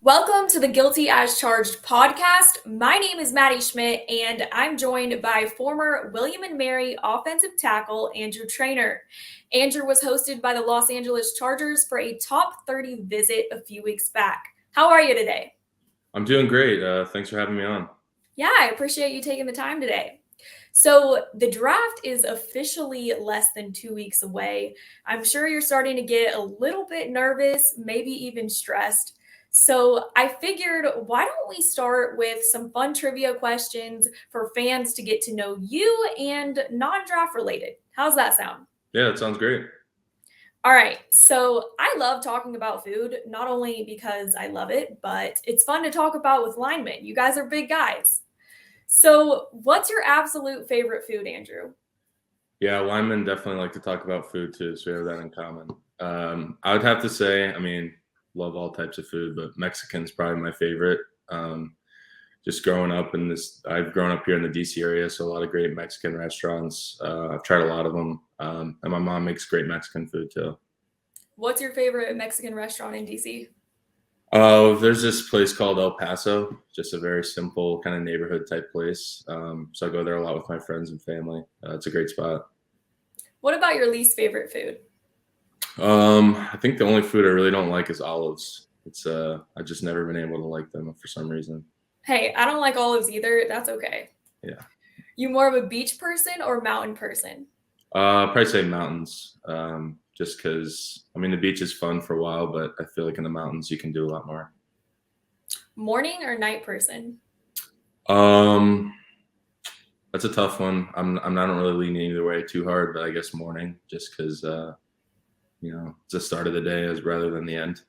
Welcome to the Guilty as Charged podcast. My name is Maddie Schmidt, and I'm joined by former William and Mary offensive tackle Andrew Trainer. Andrew was hosted by the Los Angeles Chargers for a top 30 visit a few weeks back. How are you today? I'm doing great. Thanks for having me on. Yeah, I appreciate you taking the time today. So, the draft is officially less than 2 weeks away. I'm sure you're starting to get a little bit nervous, maybe even stressed. So, I figured why don't we start with some fun trivia questions for fans to get to know you and non draft related? How's that sound? Yeah, that sounds great. All right. So, I love talking about food, not only because I love it, but it's fun to talk about with linemen. You guys are big guys. So, what's your absolute favorite food, Andrew? Yeah, linemen definitely like to talk about food too, so we have that in common. I would have to say, love all types of food, but Mexican's probably my favorite. Just growing up I've grown up here in the DC area, so a lot of great Mexican restaurants. I've tried a lot of them, and my mom makes great Mexican food too. What's your favorite Mexican restaurant in DC? There's this place called El Paso, just a very simple kind of neighborhood type place. So I go there a lot with my friends and family. It's a great spot. What about your least favorite food? I think the only food I really don't like is olives. I've just never been able to like them for some reason. Hey, I don't like olives either. That's okay. Yeah. You more of a beach person or mountain person? Probably say mountains. Just because the beach is fun for a while, but I feel like in the mountains you can do a lot more. Morning or night person? That's a tough one. I'm not really leaning either way too hard, but I guess morning, just because it's the start of the day as rather than the end.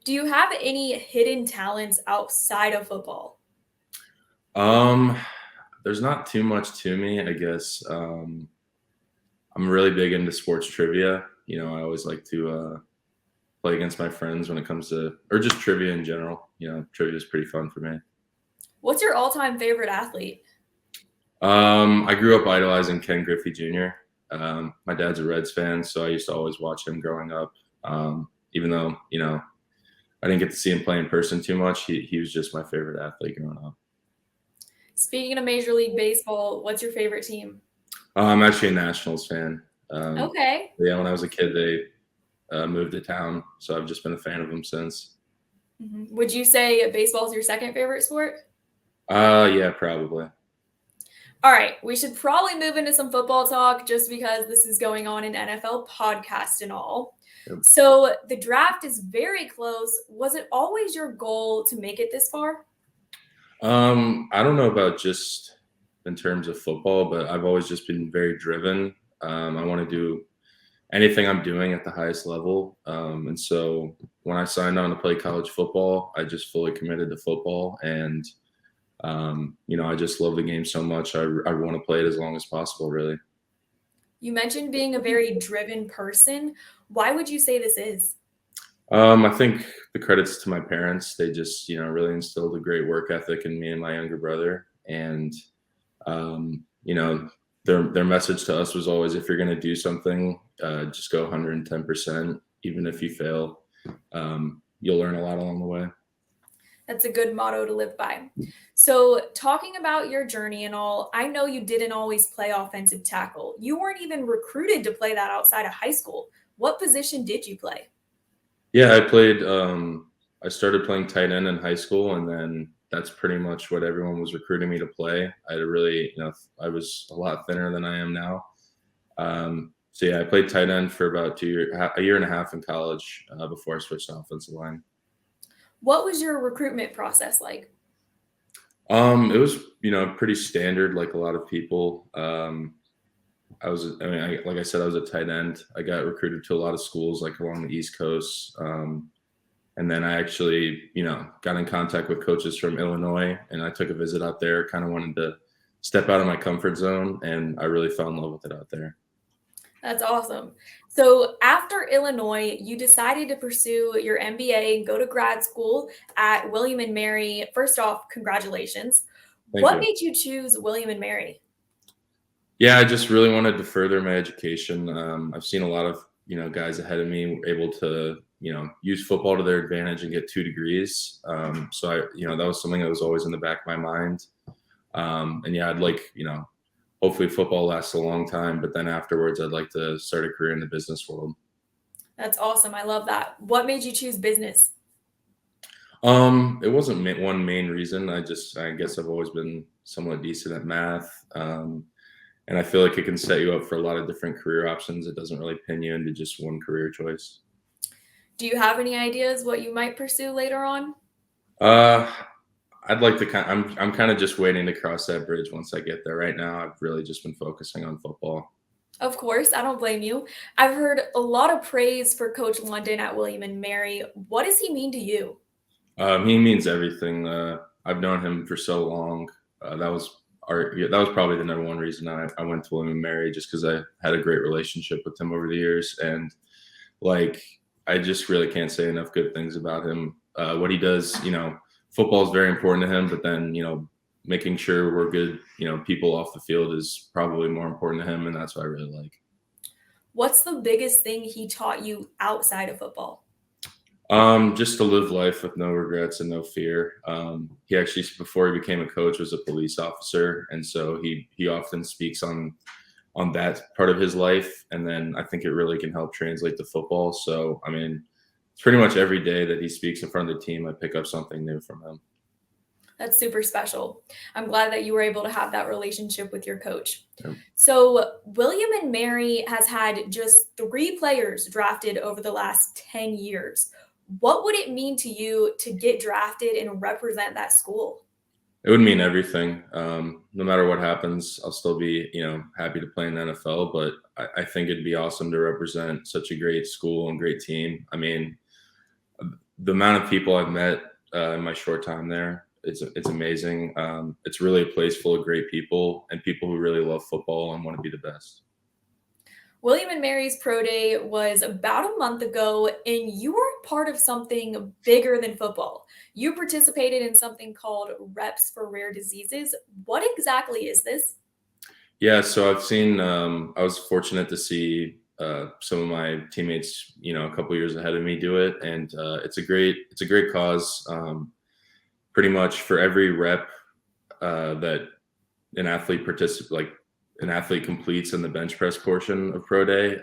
Do you have any hidden talents outside of football? There's not too much to me, I guess. I'm really big into sports trivia. I always like to play against my friends when it comes to, or just trivia in general. Trivia is pretty fun for me. What's your all-time favorite athlete? I grew up idolizing Ken Griffey Jr. My dad's a Reds fan, so I used to always watch him growing up. Even though, I didn't get to see him play in person too much, he was just my favorite athlete growing up. Speaking of Major League Baseball, what's your favorite team? I'm actually a Nationals fan. Okay. Yeah, when I was a kid, they moved to town, so I've just been a fan of them since. Mm-hmm. Would you say baseball is your second favorite sport? Yeah, probably. All right, we should probably move into some football talk just because this is going on an NFL podcast and all. Yep. So the draft is very close. Was it always your goal to make it this far? I don't know about just in terms of football, but I've always just been very driven. I want to do anything I'm doing at the highest level. And so when I signed on to play college football, I just fully committed to football. And, I just love the game so much. I want to play it as long as possible, really. You mentioned being a very driven person. Why would you say this is? I think the credits to my parents. They just, really instilled a great work ethic in me and my younger brother. And, their message to us was always, if you're going to do something, just go 110%. Even if you fail, you'll learn a lot along the way. That's a good motto to live by. So talking about your journey and all, I know you didn't always play offensive tackle. You weren't even recruited to play that outside of high school. What position did you play? Yeah, I started playing tight end in high school, and then that's pretty much what everyone was recruiting me to play. I was a lot thinner than I am now. So yeah, I played tight end for about a year and a half in college before I switched to offensive line. What was your recruitment process like? It was, pretty standard, like a lot of people. Like I said, I was a tight end. I got recruited to a lot of schools, like along the East Coast. And then I actually, got in contact with coaches from Illinois, and I took a visit out there, kind of wanted to step out of my comfort zone, and I really fell in love with it out there. That's awesome. So after Illinois, you decided to pursue your MBA and go to grad school at William and Mary. First off, congratulations. What made you choose William and Mary? Yeah, I just really wanted to further my education. I've seen a lot of guys ahead of me able to use football to their advantage and get 2 degrees. So that was something that was always in the back of my mind. And yeah, I'd like, hopefully football lasts a long time, but then afterwards I'd like to start a career in the business world. That's awesome. I love that. What made you choose business? It wasn't one main reason. I guess I've always been somewhat decent at math. And I feel like it can set you up for a lot of different career options. It doesn't really pin you into just one career choice. Do you have any ideas what you might pursue later on? Uh, I'd like to I'm kind of just waiting to cross that bridge once I get there. Right now, I've really just been focusing on football. Of course, I don't blame you. I've heard a lot of praise for Coach London at William and Mary. What does he mean to you? He means everything. I've known him for so long. That was probably the number one reason I went to William and Mary, just because I had a great relationship with him over the years, and like I just really can't say enough good things about him. What he does, football is very important to him, but then making sure we're good, people off the field is probably more important to him, and that's what I really like. What's the biggest thing he taught you outside of football? Just to live life with no regrets and no fear. He actually, before he became a coach, was a police officer, and so he often speaks on that part of his life, and then I think it really can help translate to football. So, I mean, it's pretty much every day that he speaks in front of the team, I pick up something new from him. That's super special. I'm glad that you were able to have that relationship with your coach. Yeah. So, William and Mary has had just 3 players drafted over the last 10 years. What would it mean to you to get drafted and represent that school? It would mean everything. No matter what happens, I'll still be, happy to play in the NFL. But I think it'd be awesome to represent such a great school and great team. I mean, the amount of people I've met in my short time there, it's amazing. It's really a place full of great people and people who really love football and want to be the best. William and Mary's Pro Day was about a month ago, and you were part of something bigger than football. You participated in something called Reps for Rare Diseases. What exactly is this? Yeah, so I was fortunate to see some of my teammates, a couple years ahead of me do it, and it's a great cause. Pretty much for every rep that an athlete an athlete completes in the bench press portion of pro day,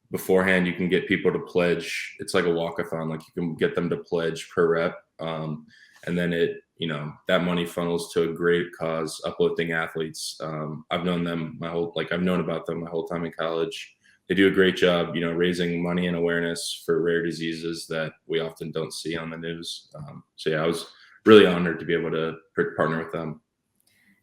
beforehand you can get people to pledge. It's like a walkathon, like you can get them to pledge per rep, and then that money funnels to a great cause, uplifting athletes. I've known about them my whole time in college. They do a great job, raising money and awareness for rare diseases that we often don't see on the news. So yeah, I was really honored to be able to partner with them.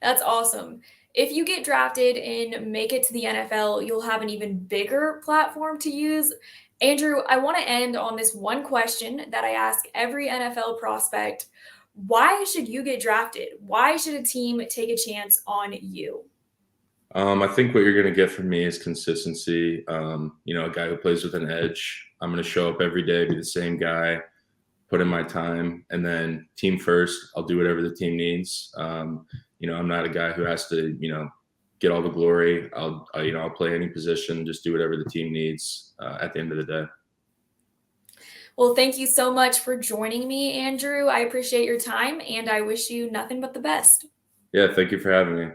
That's awesome. If you get drafted and make it to the NFL, you'll have an even bigger platform to use. Andrew, I want to end on this one question that I ask every NFL prospect. Why should you get drafted? Why should a team take a chance on you? I think what you're going to get from me is consistency. A guy who plays with an edge. I'm going to show up every day, be the same guy, put in my time, and then team first. I'll do whatever the team needs. I'm not a guy who has to, get all the glory. I'll play any position, just do whatever the team needs at the end of the day. Well, thank you so much for joining me, Andrew. I appreciate your time, and I wish you nothing but the best. Yeah, thank you for having me.